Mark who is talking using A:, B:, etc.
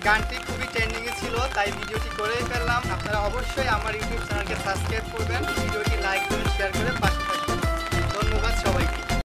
A: গানটি খুবই ট্রেন্ডিং এ ছিল, তাই ভিডিওটি করেই ফেললাম। আপনারা অবশ্যই আমার ইউটিউব চ্যানেলকে সাবস্ক্রাইব করবেন, ভিডিওটি লাইক করে শেয়ার করে পাশে থাকবেন। ধন্যবাদ সবাইকে।